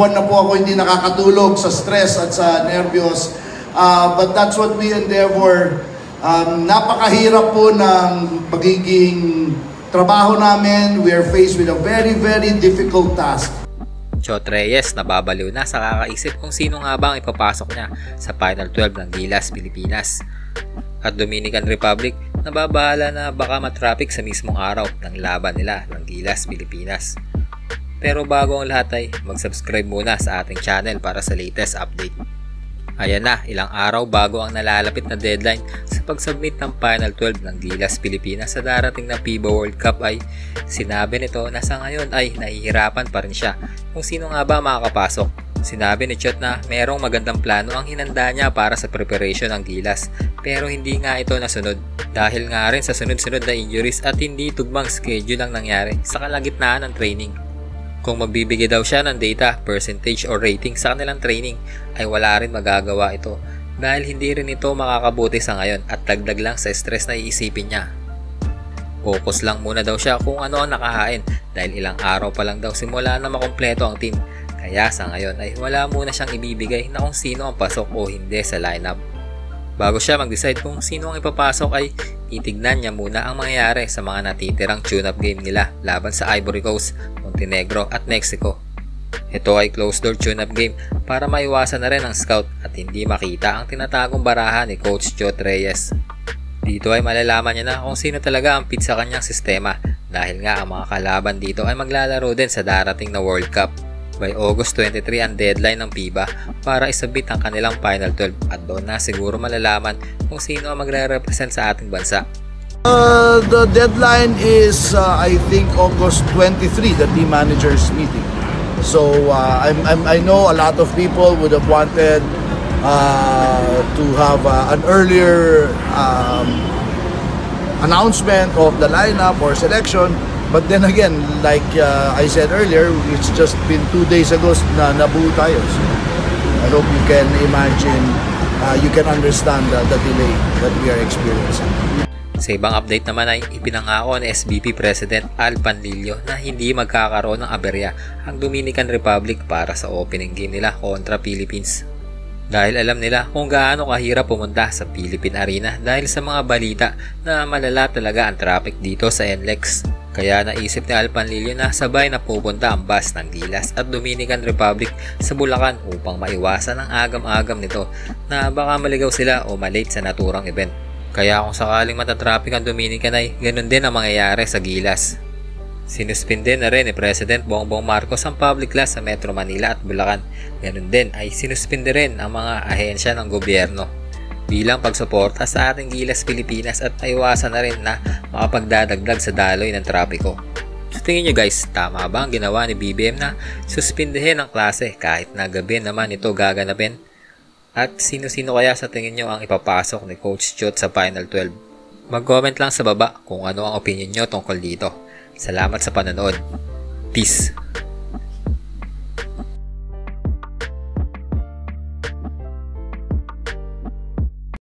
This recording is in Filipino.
buwan na po ako hindi nakakatulog sa stress at sa nervyos. But that's what we endeavor. Napakahirap po ng magiging trabaho namin. We are faced with a very, very difficult task. Chot Reyes nababaliw na sa kakaisip kung sino nga ba ang ipapasok niya sa Final 12 ng Gilas Pilipinas. At Dominican Republic nababahala na baka matraffic sa mismong araw ng laban nila ng Gilas Pilipinas. Pero bago ang lahat ay mag-subscribe muna sa ating channel para sa latest update. Ayan na, ilang araw bago ang nalalapit na deadline sa pag-submit ng Final 12 ng Gilas Pilipinas sa darating na FIBA World Cup ay sinabi nito na sa ngayon ay nahihirapan pa rin siya kung sino nga ba makakapasok. Sinabi ni Chot na merong magandang plano ang hinanda niya para sa preparation ng Gilas pero hindi nga ito nasunod dahil nga rin sa sunod-sunod na injuries at hindi tugmang schedule ang nangyari sa kalagitnaan ng training. Kung magbibigay daw siya ng data, percentage or rating sa kanilang training ay wala rin magagawa ito dahil hindi rin ito makakabuti sa ngayon at dagdag lang sa stress na iisipin niya. Focus lang muna daw siya kung ano ang nakahain dahil ilang araw pa lang daw simula na makumpleto ang team kaya sa ngayon ay wala muna siyang ibibigay na kung sino ang pasok o hindi sa lineup. Bago siya mag-decide kung sino ang ipapasok ay titignan niya muna ang mangyayari sa mga natitirang tune-up game nila laban sa Ivory Coast, Montenegro at Mexico. Ito ay closed-door tune-up game para maiwasan na rin ang scout at hindi makita ang tinatagong baraha ni Coach Chot Reyes. Dito ay malalaman niya na kung sino talaga ang fit sa kanyang sistema dahil nga ang mga kalaban dito ay maglalaro din sa darating na World Cup. By August 23 ang deadline ng FIBA para isabit ang kanilang Final 12 at doon na siguro malalaman kung sino ang magre-represent sa ating bansa. The deadline is I think August 23, the team managers meeting. So I know a lot of people would have wanted to have an earlier announcement of the lineup or selection. But then again, like I said earlier, it's just been 2 days ago na nabuo tayo. So I hope you can imagine, you can understand the delay that we are experiencing. Sa ibang update naman ay ipinangako ni SBP President Al Panlilio na hindi magkakaroon ng aberya ang Dominican Republic para sa opening game nila kontra Philippines. Dahil alam nila kung gaano kahirap pumunta sa Philippine Arena dahil sa mga balita na malala talaga ang traffic dito sa NLEX. Kaya naisip ni Al Panlilio na sabay na pupunta ang bus ng Gilas at Dominican Republic sa Bulacan upang maiwasan ang agam-agam nito na baka maligaw sila o malate sa naturang event. Kaya kung sakaling matatraffic ang Dominican ay ganun din ang mangyayari sa Gilas. Sinuspinde na rin ni President Bongbong Marcos ang public class sa Metro Manila at Bulacan. Ganun din ay sinuspinde rin ang mga ahensya ng gobyerno bilang pagsuporta sa ating Gilas Pilipinas at iwasan na rin na makapagdadagdag sa daloy ng trapiko. So tingin nyo guys, tama ba ang ginawa ni BBM na suspindehin ang klase kahit na gabi naman ito gaganapin? At sino-sino kaya sa tingin nyo ang ipapasok ni Coach Chot sa Final 12? Mag-comment lang sa baba kung ano ang opinion nyo tungkol dito. Salamat sa panonood. Peace!